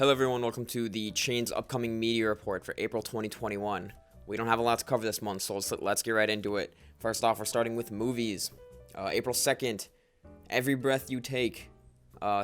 Hello everyone, welcome to the Chain's upcoming media report for April 2021. We don't have a lot to cover this month, so let's get right into it. First off, we're starting with movies. April 2nd, Every Breath You Take,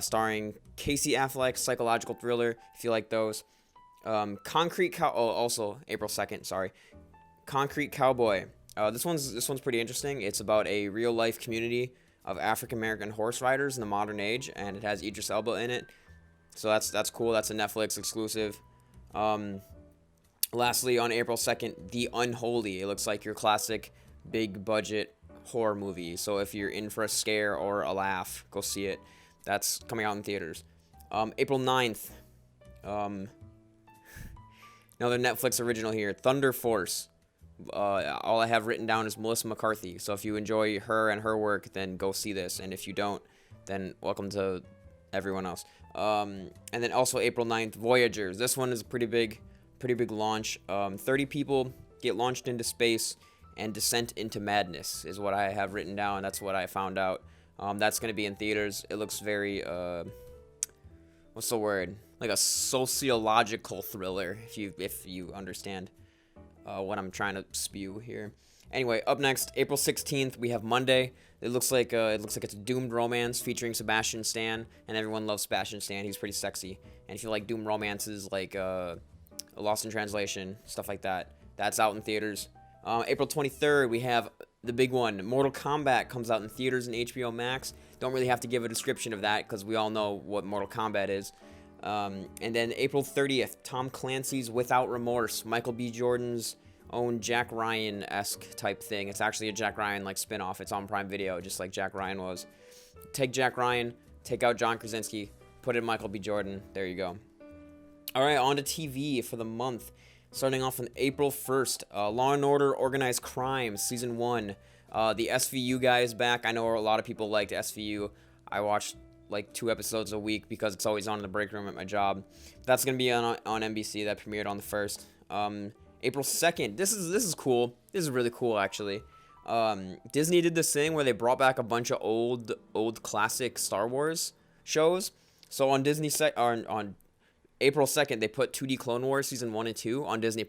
starring Casey Affleck, psychological thriller, if you like those. Also April 2nd, sorry. Concrete Cowboy. This one's pretty interesting. It's about a real-life community of African-American horse riders in the modern age, and it has Idris Elba in it. So that's cool. That's a Netflix exclusive. Lastly, on April 2nd, The Unholy. It looks like your classic big budget horror movie. So if you're in for a scare or a laugh, go see it. That's coming out in theaters. April 9th. Another Netflix original here, Thunder Force. All I have written down is Melissa McCarthy. So if you enjoy her and her work, then go see this. And if you don't, then welcome to everyone else. And then also April 9th, Voyagers. This one is a pretty big launch. 30 people get launched into space, and descent into madness is what I have written down. That's what I found out. That's going to be in theaters. It looks very, what's the word? Like a sociological thriller, if you understand what I'm trying to spew here. Anyway, up next, April 16th, we have Monday. It looks like it's a doomed romance featuring Sebastian Stan, and everyone loves Sebastian Stan. He's pretty sexy. And if you like doomed romances, like Lost in Translation, stuff like that, that's out in theaters. April 23rd, we have the big one. Mortal Kombat comes out in theaters and HBO Max. Don't really have to give a description of that because we all know what Mortal Kombat is. And then April 30th, Tom Clancy's Without Remorse, Michael B. Jordan's own Jack Ryan-esque type thing. It's actually a Jack Ryan like spin-off. It's on Prime Video, just like Jack Ryan was. Take Jack Ryan, take out John Krasinski, put in Michael B. Jordan. There you go. All right, on to TV for the month. Starting off on April 1st, Law & Order Organized Crime, Season 1. The SVU guy is back. I know a lot of people liked SVU. I watched like 2 episodes a week because it's always on in the break room at my job. That's going to be on NBC. That premiered on the 1st. April 2nd. This is cool. This is really cool, actually. Disney did this thing where they brought back a bunch of old classic Star Wars shows. So on on April 2nd, they put 2D Clone Wars Season 1 and 2 on Disney+.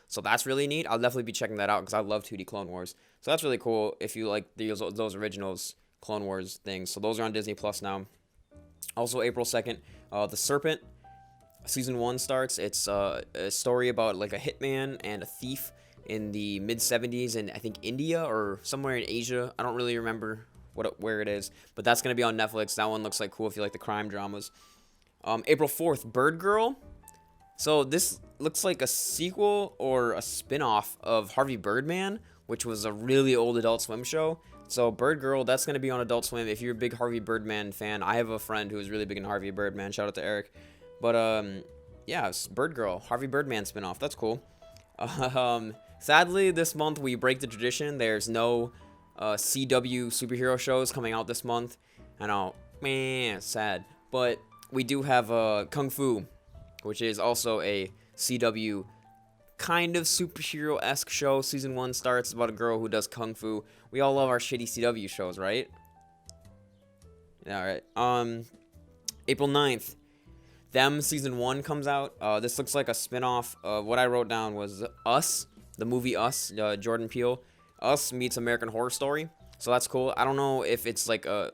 So that's really neat. I'll definitely be checking that out because I love 2D Clone Wars. So that's really cool if you like those originals Clone Wars things. So those are on Disney+ now. Also, April 2nd, The Serpent. Season 1 starts. It's a story about like a hitman and a thief in the mid-70s in, I think, India or somewhere in Asia. I don't really remember where it is, but that's going to be on Netflix. That one looks like cool if you like the crime dramas. April 4th, Bird Girl. So this looks like a sequel or a spin-off of Harvey Birdman, which was a really old Adult Swim show. So Bird Girl, that's going to be on Adult Swim. If you're a big Harvey Birdman fan, I have a friend who is really big in Harvey Birdman. Shout out to Eric. But, yeah, Bird Girl, Harvey Birdman spinoff. That's cool. Sadly, this month we break the tradition. There's no CW superhero shows coming out this month. I know, man, sad. But we do have Kung Fu, which is also a CW kind of superhero-esque show. Season 1 starts. It's about a girl who does Kung Fu. We all love our shitty CW shows, right? All right. April 9th. Them Season 1 comes out. This looks like a spin-off. What I wrote down was Us, the movie Us, Jordan Peele. Us meets American Horror Story. So that's cool. I don't know if it's like a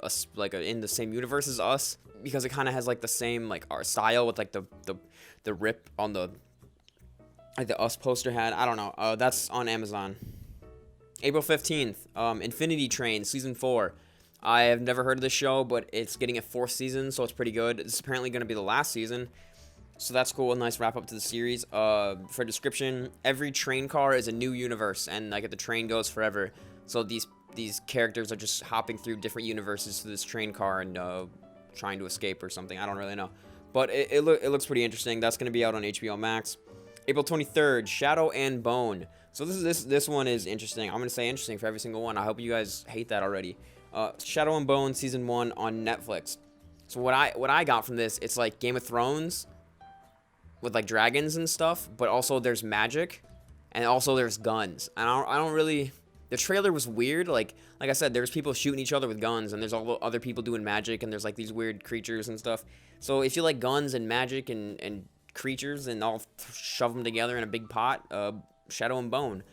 in the same universe as Us, because it kind of has like the same like art style with like the rip on the like the Us poster had. I don't know. That's on Amazon. April 15th. Infinity Train Season 4. I have never heard of this show, but it's getting a 4th season, so it's pretty good. It's apparently going to be the last season, so that's cool. A nice wrap up to the series. For description, every train car is a new universe, and like the train goes forever. So these characters are just hopping through different universes to this train car and trying to escape or something. I don't really know, but it looks pretty interesting. That's going to be out on HBO Max. April 23rd, Shadow and Bone. So this one is interesting. I'm going to say interesting for every single one. I hope you guys hate that already. Shadow and Bone Season 1 on Netflix. So what I got from this, it's like Game of Thrones with like dragons and stuff, but also there's magic, and also there's guns. And I don't really The trailer was weird. Like I said, there's people shooting each other with guns, and there's all other people doing magic, and there's like these weird creatures and stuff. So if you like guns and magic and creatures, and all shove them together in a big pot, Shadow and Bone.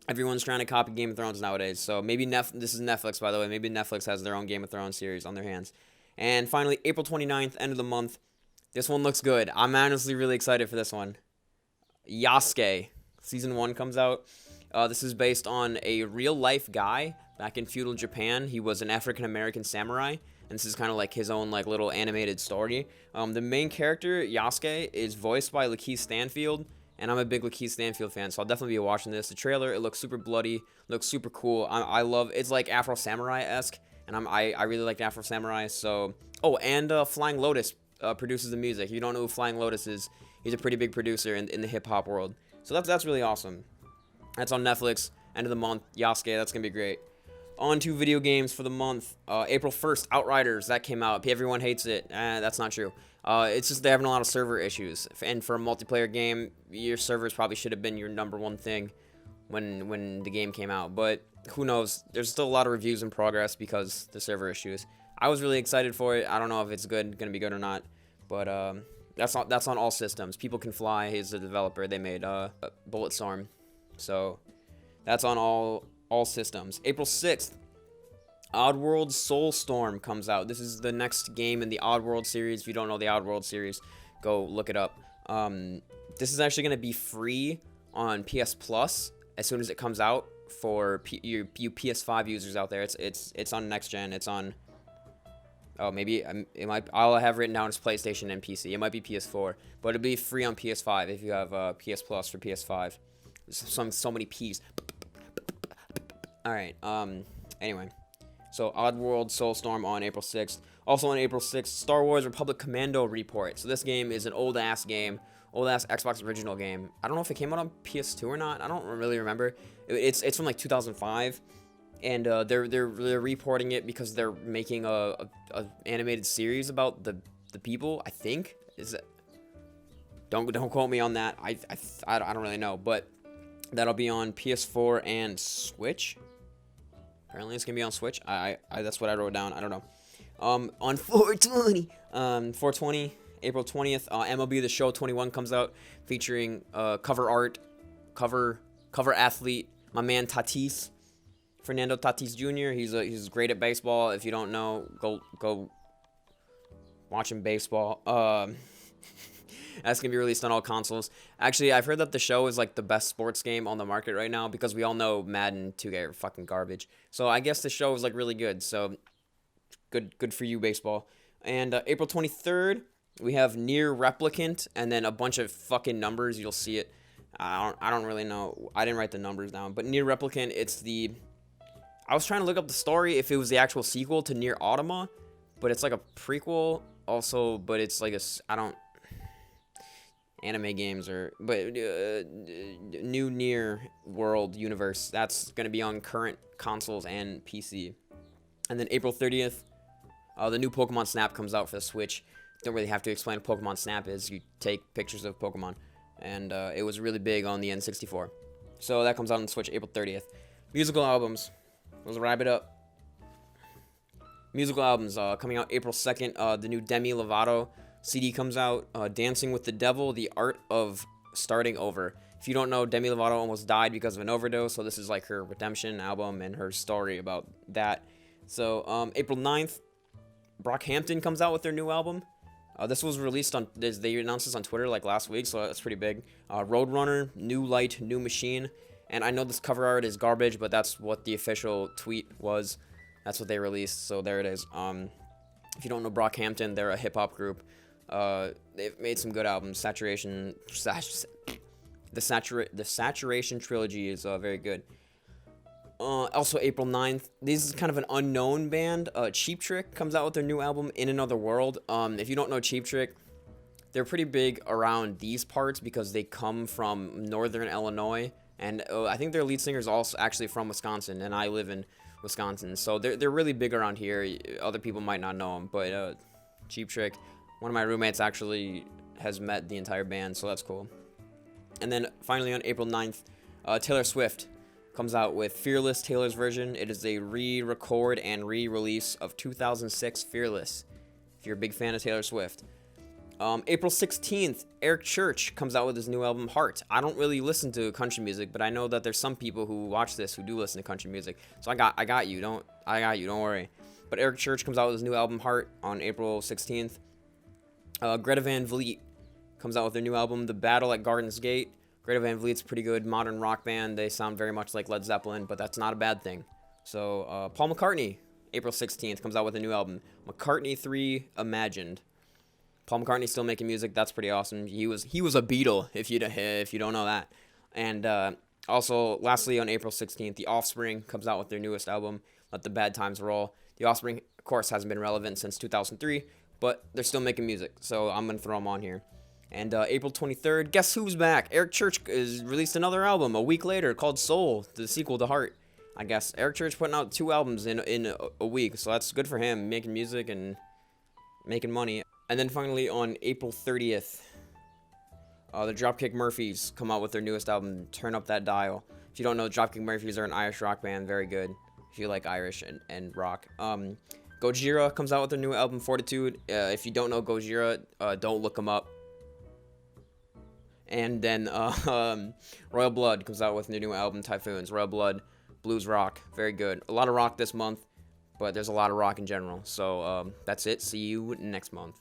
Everyone's trying to copy Game of Thrones nowadays. So maybe this is Netflix, by the way. Maybe Netflix has their own Game of Thrones series on their hands. And finally, April 29th, end of the month. This one looks good. I'm honestly really excited for this one. Yasuke. Season 1 comes out. This is based on a real-life guy back in feudal Japan. He was an African-American samurai. And this is kind of like his own like little animated story. The main character, Yasuke, is voiced by Lakeith Stanfield. And I'm a big Lakeith Stanfield fan, so I'll definitely be watching this. The trailer, it looks super bloody, looks super cool. I love, it's like Afro Samurai-esque, and I really like Afro Samurai, so... Oh, and Flying Lotus produces the music. If you don't know who Flying Lotus is, he's a pretty big producer in the hip-hop world. So that's really awesome. That's on Netflix, end of the month, Yasuke, that's gonna be great. On to video games for the month. April 1st, Outriders, that came out. Everyone hates it. That's not true. It's just they're having a lot of server issues. And for a multiplayer game, your servers probably should have been your #1 thing when the game came out. But who knows? There's still a lot of reviews in progress because the server issues. I was really excited for it. I don't know if it's gonna be good or not. But that's on all systems. People Can Fly is the developer. They made Bulletstorm. So that's on all systems. April 6th, Oddworld Soulstorm comes out. This is the next game in the Oddworld series. If you don't know the Oddworld series, go look it up. This is actually going to be free on PS Plus as soon as it comes out for you PS5 users out there. It's on next gen. It's on... Oh, maybe it might... I'll have written down as PlayStation and PC. It might be PS4, but it'll be free on PS5 if you have PS Plus for PS5. There's so many P's. Alright, anyway. So, Oddworld Soulstorm on April 6th. Also on April 6th, Star Wars Republic Commando Report. So, this game is an old-ass game. Old-ass Xbox original game. I don't know if it came out on PS2 or not. I don't really remember. It's from, like, 2005. And, they're reporting it because they're making a animated series about the people, I think. Is it... Don't quote me on that. I don't really know. But that'll be on PS4 and Switch. Apparently it's gonna be on Switch. That's what I wrote down. I don't know. On 420, April 20th, MLB The Show 21 comes out, featuring cover art, cover athlete, my man Tatis, Fernando Tatis Jr. He's great at baseball. If you don't know, go watch him baseball. That's gonna be released on all consoles. Actually, I've heard that the show is like the best sports game on the market right now because we all know Madden 2K are fucking garbage. So I guess the show is like really good. So good for you, baseball. And April 23rd, we have Near Replicant, and then a bunch of fucking numbers. You'll see it. I don't really know. I didn't write the numbers down. But Near Replicant, I was trying to look up the story if it was the actual sequel to Near Automata, but it's like a prequel also. But it's like anime games new Near World universe. That's going to be on current consoles and PC. And then April 30th, the new Pokemon Snap comes out for the Switch. Don't really have to explain what Pokemon Snap is. You take pictures of Pokemon. And it was really big on the N64. So that comes out on the Switch April 30th. Musical albums. Let's wrap it up. Musical albums coming out April 2nd. The new Demi Lovato CD comes out. Dancing with the Devil, The Art of Starting Over. If you don't know, Demi Lovato almost died because of an overdose, so this is like her redemption album and her story about that. So, April 9th, Brockhampton comes out with their new album. This was released on, they announced this on Twitter like last week, so that's pretty big. Roadrunner, New Light, New Machine. And I know this cover art is garbage, but that's what the official tweet was. That's what they released, so there it is. If you don't know Brockhampton, they're a hip-hop group. They've made some good albums. The Saturation Trilogy is very good. Also April 9th, this is kind of an unknown band. Cheap Trick comes out with their new album, In Another World. If you don't know Cheap Trick, they're pretty big around these parts because they come from northern Illinois. And I think their lead singer is also actually from Wisconsin, and I live in Wisconsin. So they're really big around here. Other people might not know them, but Cheap Trick, one of my roommates actually has met the entire band, so that's cool. And then finally on April 9th, Taylor Swift. comes out with Fearless Taylor's version. It is a re-record and re-release of 2006 Fearless, if you're a big fan of Taylor Swift. April 16th, Eric Church comes out with his new album, Heart. I don't really listen to country music, but I know that there's some people who watch this who do listen to country music. So I got you. Don't worry. But Eric Church comes out with his new album, Heart, on April 16th. Greta Van Fleet comes out with their new album, The Battle at Garden's Gate. Greta Van Fleet's a pretty good modern rock band. They sound very much like Led Zeppelin, but that's not a bad thing. So, Paul McCartney, April 16th, comes out with a new album, McCartney 3 Imagined. Paul McCartney's still making music. That's pretty awesome. He was a Beatle, if you don't know that. And also, lastly, on April 16th, The Offspring comes out with their newest album, Let the Bad Times Roll. The Offspring, of course, hasn't been relevant since 2003, but they're still making music, so I'm going to throw them on here. And April 23rd, guess who's back? Eric Church has released another album a week later called Soul, the sequel to Heart, I guess. Eric Church putting out 2 albums in a week, so that's good for him, making music and making money. And then finally on April 30th, the Dropkick Murphys come out with their newest album, Turn Up That Dial. If you don't know, Dropkick Murphys are an Irish rock band, very good if you like Irish and rock. Gojira comes out with their new album, Fortitude. If you don't know Gojira, don't look them up. And then Royal Blood comes out with their new album, Typhoons. Royal Blood, blues rock, very good. A lot of rock this month, but there's a lot of rock in general. So that's it. See you next month.